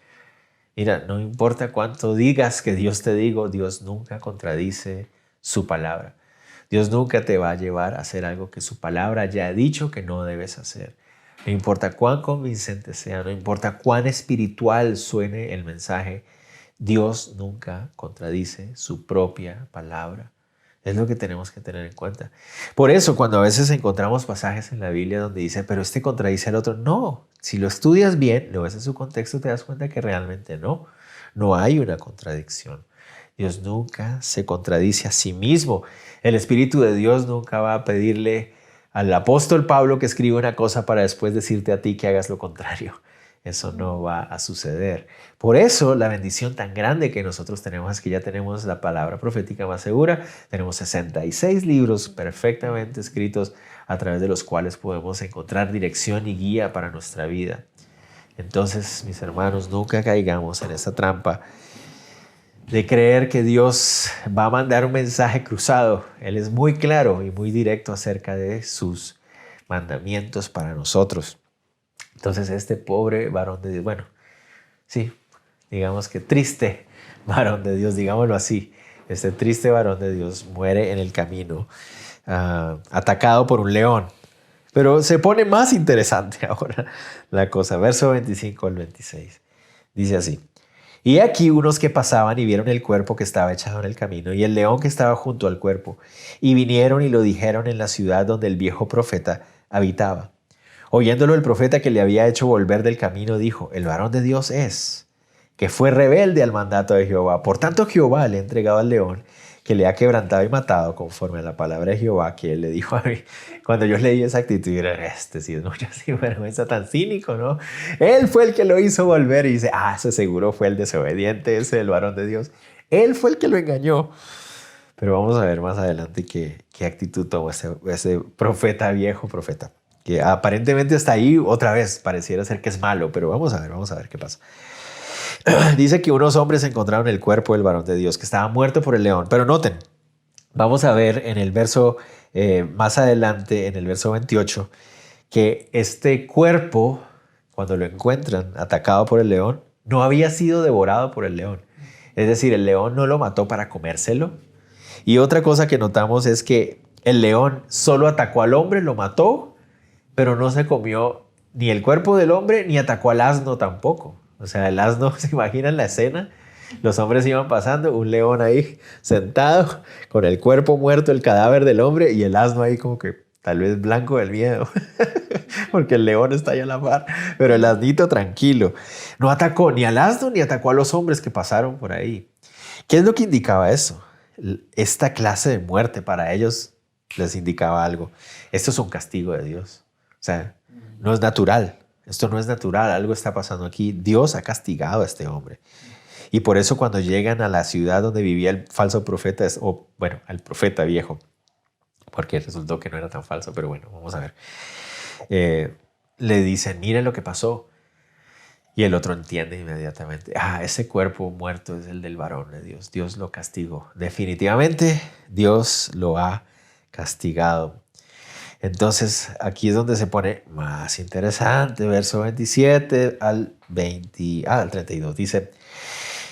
Mira, no importa cuánto digas que Dios te diga, Dios nunca contradice su palabra. Dios nunca te va a llevar a hacer algo que su palabra ya ha dicho que no debes hacer. No importa cuán convincente sea, no importa cuán espiritual suene el mensaje, Dios nunca contradice su propia palabra. Es lo que tenemos que tener en cuenta. Por eso, cuando a veces encontramos pasajes en la Biblia donde dice, pero este contradice al otro, no. Si lo estudias bien, lo ves en su contexto, te das cuenta que realmente no hay una contradicción. Dios nunca se contradice a sí mismo. El Espíritu de Dios nunca va a pedirle al apóstol Pablo que escriba una cosa para después decirte a ti que hagas lo contrario. Eso no va a suceder. Por eso la bendición tan grande que nosotros tenemos es que ya tenemos la palabra profética más segura. Tenemos 66 libros perfectamente escritos a través de los cuales podemos encontrar dirección y guía para nuestra vida. Entonces, mis hermanos, nunca caigamos en esa trampa de creer que Dios va a mandar un mensaje cruzado. Él es muy claro y muy directo acerca de sus mandamientos para nosotros. Entonces este pobre varón de Dios, bueno, sí, digamos que triste varón de Dios, digámoslo así, este triste varón de Dios muere en el camino, atacado por un león. Pero se pone más interesante ahora la cosa. Verso 25 al 26. Dice así. Y aquí unos que pasaban y vieron el cuerpo que estaba echado en el camino y el león que estaba junto al cuerpo. Y vinieron y lo dijeron en la ciudad donde el viejo profeta habitaba. Oyéndolo el profeta que le había hecho volver del camino dijo, el varón de Dios es, que fue rebelde al mandato de Jehová. Por tanto Jehová le ha entregado al león, que le ha quebrantado y matado conforme a la palabra de Jehová que él le dijo a mí. Cuando yo leí esa actitud, era, sí es mucha sinvergüenza, tan cínico, ¿no? Él fue el que lo hizo volver y dice, ese seguro fue el desobediente, ese el varón de Dios. Él fue el que lo engañó. Pero vamos a ver más adelante qué actitud tomó ese profeta, viejo profeta, que aparentemente está ahí otra vez, pareciera ser que es malo, pero vamos a ver qué pasa. Dice que unos hombres encontraron el cuerpo del varón de Dios que estaba muerto por el león. Pero noten, vamos a ver en el verso más adelante, en el verso 28, que este cuerpo, cuando lo encuentran atacado por el león, no había sido devorado por el león. Es decir, el león no lo mató para comérselo. Y otra cosa que notamos es que el león solo atacó al hombre, lo mató, pero no se comió ni el cuerpo del hombre ni atacó al asno tampoco. O sea, el asno, ¿se imaginan la escena? Los hombres iban pasando, un león ahí sentado con el cuerpo muerto, el cadáver del hombre y el asno ahí como que tal vez blanco del miedo, porque el león está ahí a la par, pero el asnito tranquilo. No atacó ni al asno ni atacó a los hombres que pasaron por ahí. ¿Qué es lo que indicaba eso? Esta clase de muerte para ellos les indicaba algo. Esto es un castigo de Dios. O sea, no es natural. Esto no es natural, algo está pasando aquí. Dios ha castigado a este hombre. Y por eso cuando llegan a la ciudad donde vivía el falso profeta, el profeta viejo, porque resultó que no era tan falso, pero bueno, vamos a ver. Le dicen, miren lo que pasó. Y el otro entiende inmediatamente, ese cuerpo muerto es el del varón de Dios. Dios lo castigó. Definitivamente Dios lo ha castigado. Entonces, aquí es donde se pone más interesante, verso 27 al 32. Dice,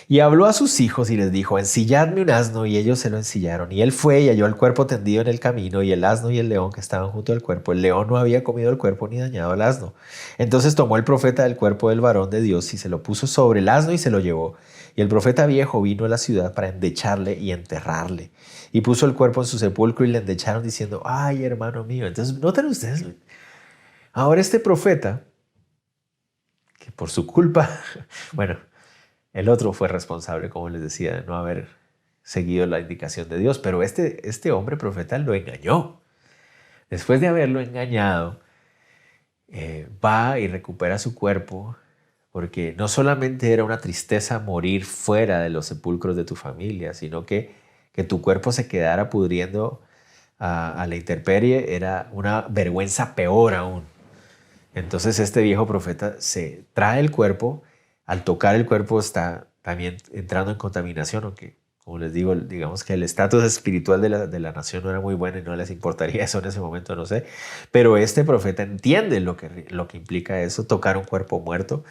y habló a sus hijos y les dijo, ensilladme un asno, y ellos se lo ensillaron. Y él fue y halló el cuerpo tendido en el camino, y el asno y el león que estaban junto al cuerpo. El león no había comido el cuerpo ni dañado al asno. Entonces tomó el profeta del cuerpo del varón de Dios y se lo puso sobre el asno y se lo llevó. Y el profeta viejo vino a la ciudad para endecharle y enterrarle. Y puso el cuerpo en su sepulcro y le endecharon diciendo, ay, hermano mío. Entonces, noten ustedes, ahora este profeta, que por su culpa, el otro fue responsable, como les decía, de no haber seguido la indicación de Dios, pero este hombre profeta lo engañó. Después de haberlo engañado, va y recupera su cuerpo, porque no solamente era una tristeza morir fuera de los sepulcros de tu familia, sino que tu cuerpo se quedara pudriendo a la intemperie era una vergüenza peor aún. Entonces este viejo profeta se trae el cuerpo, al tocar el cuerpo está también entrando en contaminación, aunque como les digo, digamos que el estatus espiritual de la nación no era muy bueno y no les importaría eso en ese momento, no sé, pero este profeta entiende lo que implica eso, tocar un cuerpo muerto,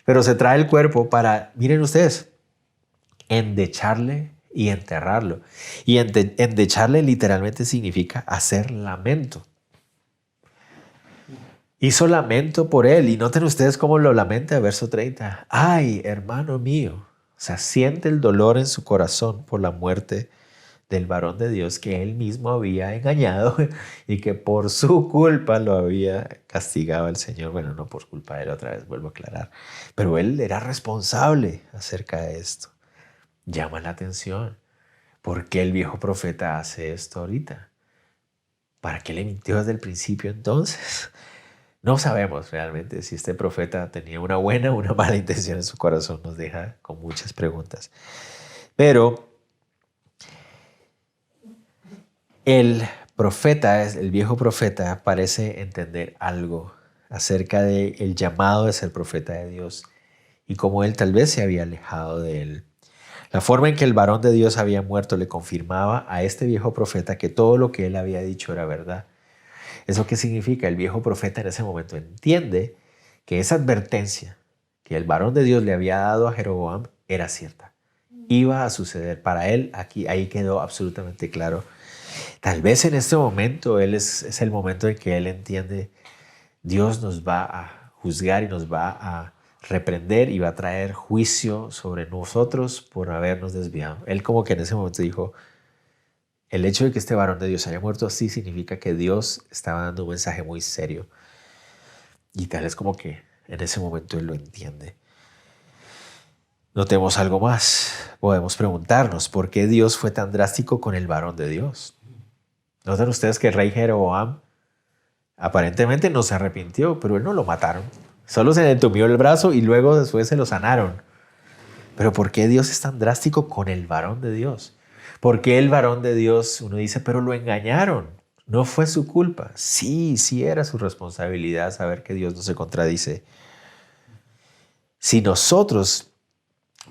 pero se trae el cuerpo para, miren ustedes, endecharle y enterrarlo. Y endecharle literalmente significa hacer lamento. Hizo lamento por él. Y noten ustedes cómo lo lamenta, verso 30. Ay, hermano mío. O sea, siente el dolor en su corazón por la muerte del varón de Dios que él mismo había engañado y que por su culpa lo había castigado el Señor. Bueno, no por culpa de él, otra vez vuelvo a aclarar. Pero él era responsable acerca de esto. Llama la atención. ¿Por qué el viejo profeta hace esto ahorita? ¿Para qué le mintió desde el principio entonces? No sabemos realmente si este profeta tenía una buena o una mala intención en su corazón. Nos deja con muchas preguntas. Pero el viejo profeta, parece entender algo acerca del llamado de ser profeta de Dios y cómo él tal vez se había alejado de él. La forma en que el varón de Dios había muerto le confirmaba a este viejo profeta que todo lo que él había dicho era verdad. ¿Eso qué significa? El viejo profeta en ese momento entiende que esa advertencia que el varón de Dios le había dado a Jeroboam era cierta. Iba a suceder. Para él, ahí quedó absolutamente claro. Tal vez en este momento es el momento en que él entiende Dios nos va a juzgar y nos va a reprender y va a traer juicio sobre nosotros por habernos desviado. Él como que en ese momento dijo, el hecho de que este varón de Dios haya muerto así significa que Dios estaba dando un mensaje muy serio. Y tal es como que en ese momento él lo entiende. Notemos algo más. Podemos preguntarnos, ¿por qué Dios fue tan drástico con el varón de Dios? Noten ustedes que el rey Jeroboam aparentemente no se arrepintió, pero él no lo mataron. Solo se le entumió el brazo y luego después se lo sanaron. Pero ¿por qué Dios es tan drástico con el varón de Dios? ¿Por qué el varón de Dios, uno dice, pero lo engañaron? No fue su culpa. Sí, sí era su responsabilidad saber que Dios no se contradice. Si nosotros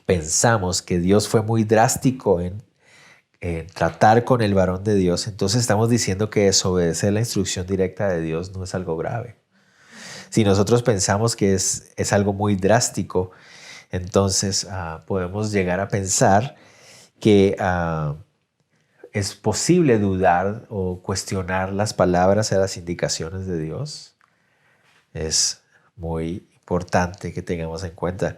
pensamos que Dios fue muy drástico en tratar con el varón de Dios, entonces estamos diciendo que desobedecer la instrucción directa de Dios no es algo grave. Si nosotros pensamos que es algo muy drástico, entonces podemos llegar a pensar que es posible dudar o cuestionar las palabras y las indicaciones de Dios. Es muy importante que tengamos en cuenta.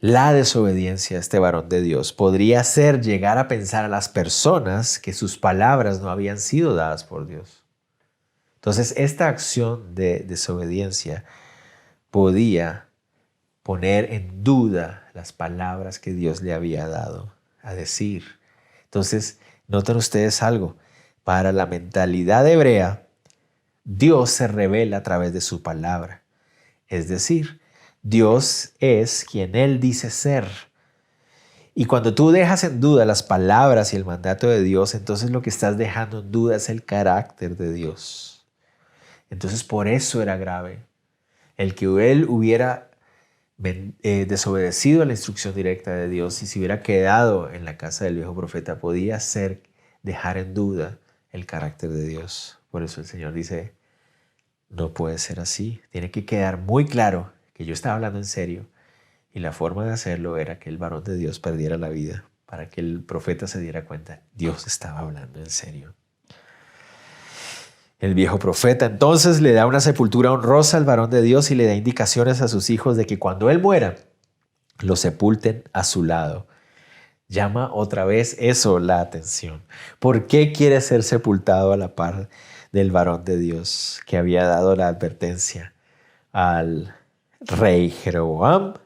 La desobediencia a este varón de Dios podría hacer llegar a pensar a las personas que sus palabras no habían sido dadas por Dios. Entonces, esta acción de desobediencia podía poner en duda las palabras que Dios le había dado a decir. Entonces, noten ustedes algo. Para la mentalidad hebrea, Dios se revela a través de su palabra. Es decir, Dios es quien Él dice ser. Y cuando tú dejas en duda las palabras y el mandato de Dios, entonces lo que estás dejando en duda es el carácter de Dios. Entonces por eso era grave. El que Él hubiera desobedecido a la instrucción directa de Dios y se hubiera quedado en la casa del viejo profeta podía ser dejar en duda el carácter de Dios. Por eso el Señor dice, no puede ser así. Tiene que quedar muy claro que yo estaba hablando en serio y la forma de hacerlo era que el varón de Dios perdiera la vida para que el profeta se diera cuenta, Dios estaba hablando en serio. El viejo profeta entonces le da una sepultura honrosa al varón de Dios y le da indicaciones a sus hijos de que cuando él muera, lo sepulten a su lado. Llama otra vez eso la atención. ¿Por qué quiere ser sepultado a la par del varón de Dios que había dado la advertencia al rey Jeroboam?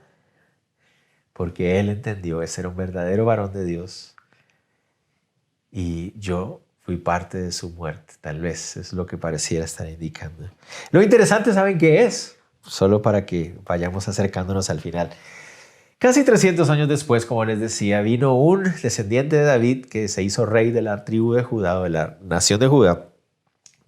Porque él entendió que era un verdadero varón de Dios y yo fui parte de su muerte. Tal vez es lo que pareciera estar indicando. Lo interesante, ¿saben qué es? Solo para que vayamos acercándonos al final. Casi 300 años después, como les decía, vino un descendiente de David que se hizo rey de la tribu de Judá, o de la nación de Judá,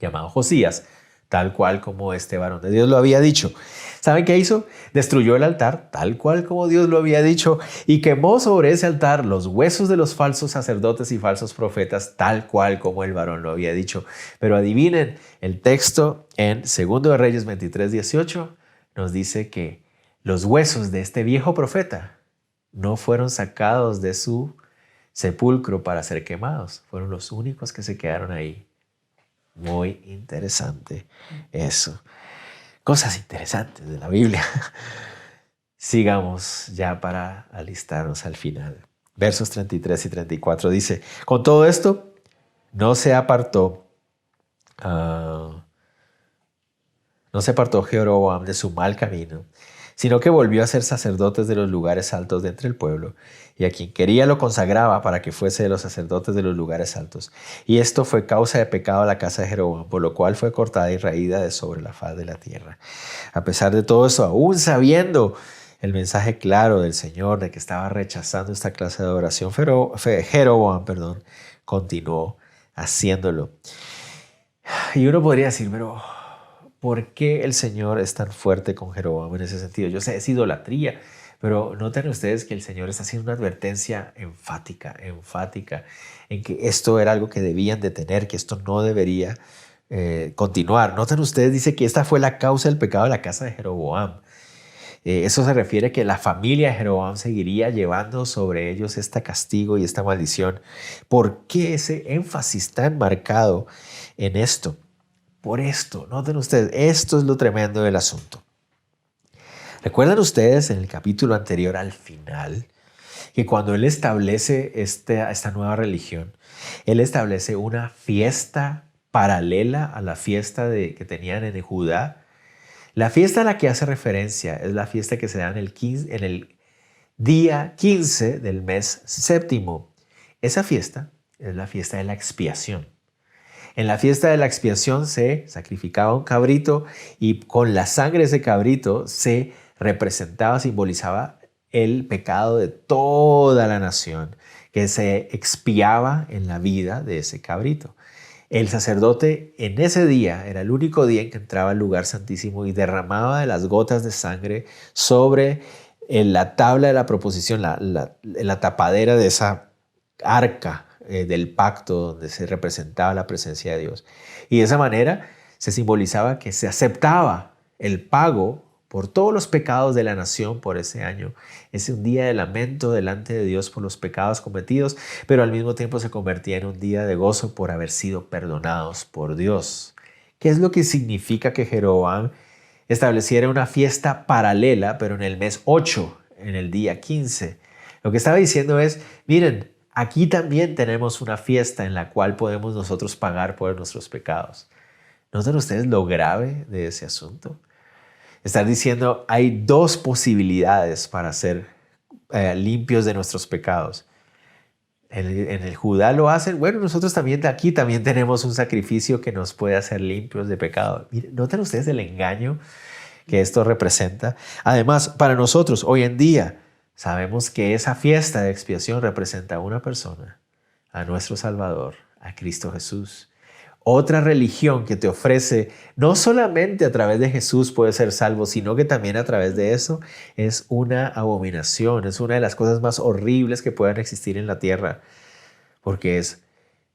llamado Josías, tal cual como este varón de Dios lo había dicho. ¿Saben qué hizo? Destruyó el altar, tal cual como Dios lo había dicho, y quemó sobre ese altar los huesos de los falsos sacerdotes y falsos profetas, tal cual como el varón lo había dicho. Pero adivinen, el texto en 2 de Reyes 23:18 nos dice que los huesos de este viejo profeta no fueron sacados de su sepulcro para ser quemados, fueron los únicos que se quedaron ahí. Muy interesante eso. Cosas interesantes de la Biblia. Sigamos ya para alistarnos al final. Versos 33 y 34 dice, con todo esto no se apartó Jeroboam de su mal camino, sino que volvió a ser sacerdotes de los lugares altos de entre el pueblo, y a quien quería lo consagraba para que fuese de los sacerdotes de los lugares altos. Y esto fue causa de pecado a la casa de Jeroboam, por lo cual fue cortada y raída de sobre la faz de la tierra. A pesar de todo eso, aún sabiendo el mensaje claro del Señor de que estaba rechazando esta clase de adoración, Jeroboam, continuó haciéndolo. Y uno podría decir, pero ¿por qué el Señor es tan fuerte con Jeroboam en ese sentido? Yo sé, es idolatría, pero noten ustedes que el Señor está haciendo una advertencia enfática en que esto era algo que debían de tener, que esto no debería continuar. Noten ustedes, dice que esta fue la causa del pecado de la casa de Jeroboam. Eso se refiere a que la familia de Jeroboam seguiría llevando sobre ellos este castigo y esta maldición. ¿Por qué ese énfasis tan marcado en esto? Por esto, noten ustedes, esto es lo tremendo del asunto. ¿Recuerdan ustedes en el capítulo anterior al final que cuando él establece esta nueva religión, él establece una fiesta paralela a la fiesta que tenían en Judá? La fiesta a la que hace referencia es la fiesta que se da en el día 15 del mes séptimo. Esa fiesta es la fiesta de la expiación. En la fiesta de la expiación se sacrificaba un cabrito y con la sangre de ese cabrito se representaba, simbolizaba el pecado de toda la nación que se expiaba en la vida de ese cabrito. El sacerdote en ese día era el único día en que entraba al lugar santísimo y derramaba de las gotas de sangre sobre la tabla de la proposición, la tapadera de esa arca del pacto donde se representaba la presencia de Dios. Y de esa manera se simbolizaba que se aceptaba el pago por todos los pecados de la nación por ese año. Es un día de lamento delante de Dios por los pecados cometidos, pero al mismo tiempo se convertía en un día de gozo por haber sido perdonados por Dios. ¿Qué es lo que significa que Jeroboam estableciera una fiesta paralela, pero en el mes 8, en el día 15? Lo que estaba diciendo es, miren, aquí también tenemos una fiesta en la cual podemos nosotros pagar por nuestros pecados. ¿Notan ustedes lo grave de ese asunto? Están diciendo, hay dos posibilidades para ser limpios de nuestros pecados. En el Judá lo hacen. Bueno, nosotros también aquí también tenemos un sacrificio que nos puede hacer limpios de pecado. Miren, ¿notan ustedes el engaño que esto representa? Además, para nosotros hoy en día sabemos que esa fiesta de expiación representa a una persona, a nuestro Salvador, a Cristo Jesús. Otra religión que te ofrece no solamente a través de Jesús puedes ser salvo, sino que también a través de eso es una abominación, es una de las cosas más horribles que puedan existir en la tierra, porque es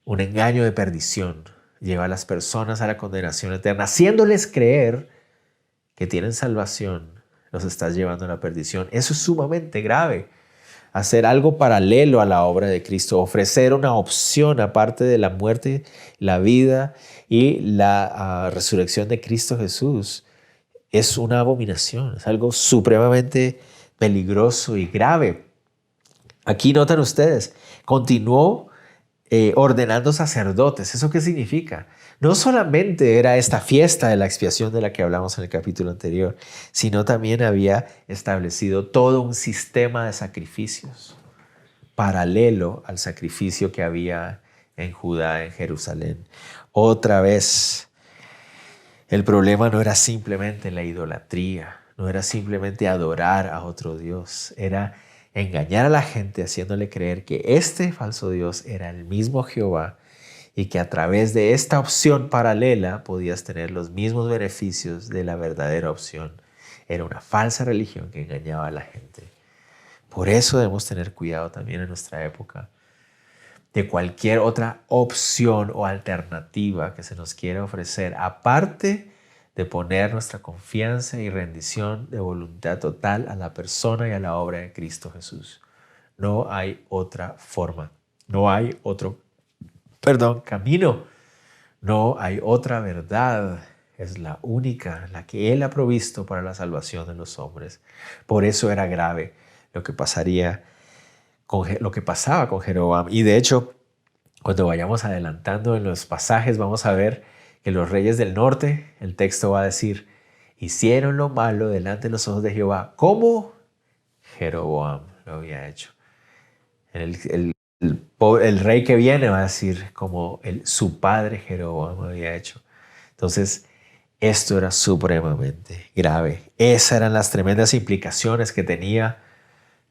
un engaño de perdición, lleva a las personas a la condenación eterna, haciéndoles creer que tienen salvación, los estás llevando a la perdición. Eso es sumamente grave. Hacer algo paralelo a la obra de Cristo, ofrecer una opción aparte de la muerte, la vida y la resurrección de Cristo Jesús, es una abominación, es algo supremamente peligroso y grave. Aquí notan ustedes, continuó ordenando sacerdotes. ¿Eso qué significa? No solamente era esta fiesta de la expiación de la que hablamos en el capítulo anterior, sino también había establecido todo un sistema de sacrificios paralelo al sacrificio que había en Judá, en Jerusalén. Otra vez, el problema no era simplemente la idolatría, no era simplemente adorar a otro Dios, era engañar a la gente haciéndole creer que este falso Dios era el mismo Jehová y que a través de esta opción paralela podías tener los mismos beneficios de la verdadera opción. Era una falsa religión que engañaba a la gente. Por eso debemos tener cuidado también en nuestra época de cualquier otra opción o alternativa que se nos quiera ofrecer, aparte de poner nuestra confianza y rendición de voluntad total a la persona y a la obra de Cristo Jesús. No hay otra forma, no hay otro camino, no hay otra verdad. Es la única, la que Él ha provisto para la salvación de los hombres. Por eso era grave lo que pasaba con Jeroboam. Y de hecho, cuando vayamos adelantando en los pasajes, vamos a ver que los reyes del norte, el texto va a decir, hicieron lo malo delante de los ojos de Jehová, como Jeroboam lo había hecho. El rey que viene va a decir, como su padre Jeroboam había hecho. Entonces, esto era supremamente grave. Esas eran las tremendas implicaciones que tenía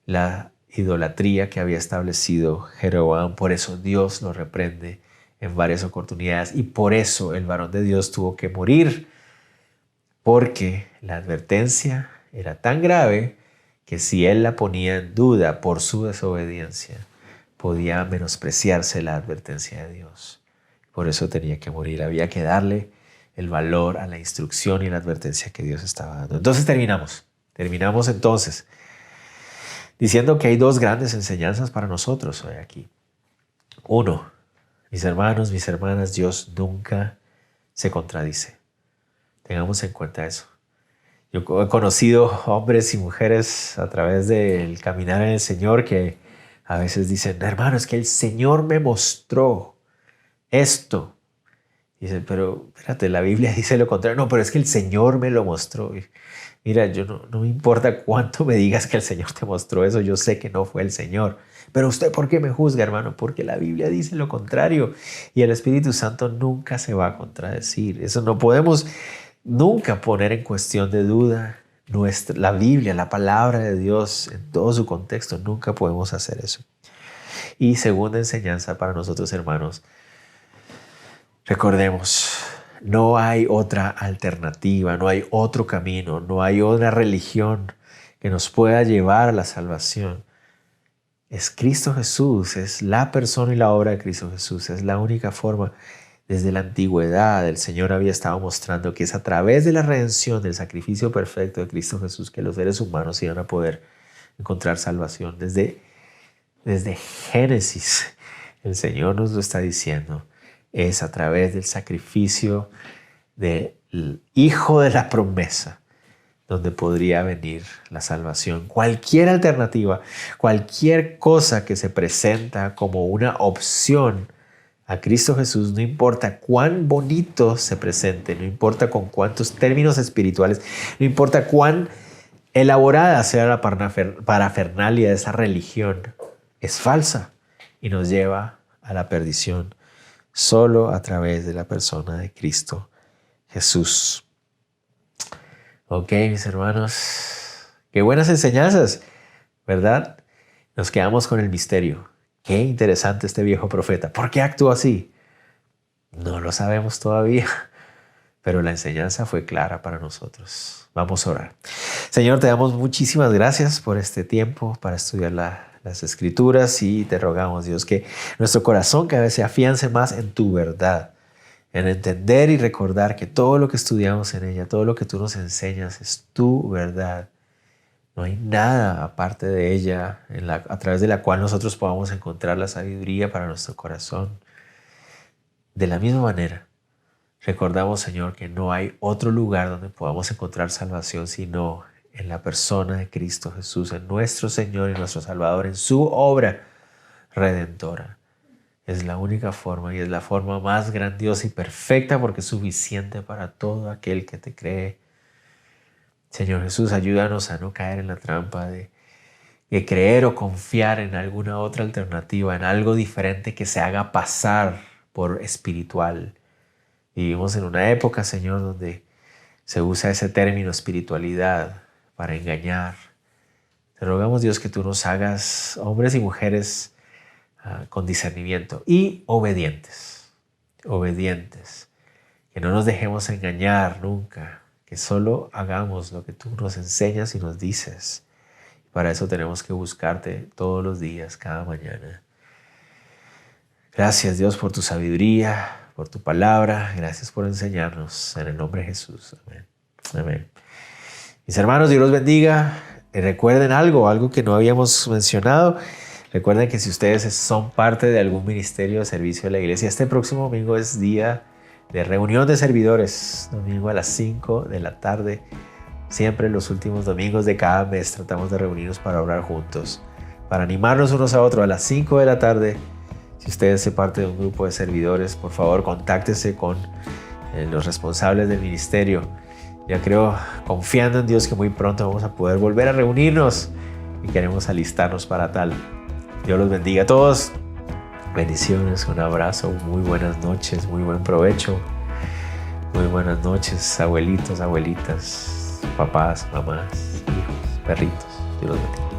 la idolatría que había establecido Jeroboam. Por eso Dios lo reprende en varias oportunidades y por eso el varón de Dios tuvo que morir, porque la advertencia era tan grave que si él la ponía en duda por su desobediencia, podía menospreciarse la advertencia de Dios. Por eso tenía que morir, había que darle el valor a la instrucción y la advertencia que Dios estaba dando. Entonces terminamos entonces diciendo que hay dos grandes enseñanzas para nosotros hoy aquí. Uno, mis hermanos, mis hermanas, Dios nunca se contradice. Tengamos en cuenta eso. Yo he conocido hombres y mujeres a través del caminar en el Señor que a veces dicen, hermano, es que el Señor me mostró esto. Dicen, pero espérate, la Biblia dice lo contrario. No, pero es que el Señor me lo mostró. Mira, yo no me importa cuánto me digas que el Señor te mostró eso, yo sé que no fue el Señor. Pero usted, ¿por qué me juzga, hermano? Porque la Biblia dice lo contrario y el Espíritu Santo nunca se va a contradecir. Eso no podemos nunca poner en cuestión de duda la Biblia, la palabra de Dios en todo su contexto. Nunca podemos hacer eso. Y segunda enseñanza para nosotros, hermanos, recordemos, no hay otra alternativa, no hay otro camino, no hay otra religión que nos pueda llevar a la salvación. Es Cristo Jesús, es la persona y la obra de Cristo Jesús, es la única forma. Desde la antigüedad el Señor había estado mostrando que es a través de la redención, del sacrificio perfecto de Cristo Jesús, que los seres humanos iban a poder encontrar salvación. Desde Génesis el Señor nos lo está diciendo. Es a través del sacrificio del Hijo de la promesa donde podría venir la salvación. Cualquier alternativa, cualquier cosa que se presenta como una opción a Cristo Jesús, no importa cuán bonito se presente, no importa con cuántos términos espirituales, no importa cuán elaborada sea la parafernalia de esa religión, es falsa y nos lleva a la perdición solo a través de la persona de Cristo Jesús. Ok, mis hermanos, qué buenas enseñanzas, ¿verdad? Nos quedamos con el misterio. Qué interesante este viejo profeta. ¿Por qué actuó así? No lo sabemos todavía, pero la enseñanza fue clara para nosotros. Vamos a orar. Señor, te damos muchísimas gracias por este tiempo para estudiar las Escrituras y te rogamos, Dios, que nuestro corazón cada vez se afiance más en tu verdad, en entender y recordar que todo lo que estudiamos en ella, todo lo que tú nos enseñas es tu verdad. No hay nada aparte de ella a través de la cual nosotros podamos encontrar la sabiduría para nuestro corazón. De la misma manera, recordamos, Señor, que no hay otro lugar donde podamos encontrar salvación sino en la persona de Cristo Jesús, en nuestro Señor y nuestro Salvador, en su obra redentora. Es la única forma y es la forma más grandiosa y perfecta porque es suficiente para todo aquel que te cree. Señor Jesús, ayúdanos a no caer en la trampa de creer o confiar en alguna otra alternativa, en algo diferente que se haga pasar por espiritual. Vivimos en una época, Señor, donde se usa ese término espiritualidad para engañar. Te rogamos, Dios, que tú nos hagas hombres y mujeres con discernimiento y obedientes, que no nos dejemos engañar nunca, que solo hagamos lo que tú nos enseñas y nos dices. Para eso tenemos que buscarte todos los días, cada mañana. Gracias, Dios, por tu sabiduría, por tu palabra. Gracias por enseñarnos. En el nombre de Jesús. Amén. Amén. Mis hermanos, Dios los bendiga. Recuerden algo que no habíamos mencionado. Recuerden que si ustedes son parte de algún ministerio de servicio de la iglesia, este próximo domingo es día de reunión de servidores, domingo a las 5 de la tarde. Siempre los últimos domingos de cada mes tratamos de reunirnos para orar juntos, para animarnos unos a otros a las 5 de la tarde. Si usted es parte de un grupo de servidores, por favor, contáctese con los responsables del ministerio. Ya creo, confiando en Dios, que muy pronto vamos a poder volver a reunirnos y queremos alistarnos para tal. Dios los bendiga a todos. Bendiciones, un abrazo, muy buenas noches, muy buen provecho. Muy buenas noches, abuelitos, abuelitas, papás, mamás, hijos, perritos. Dios los bendiga.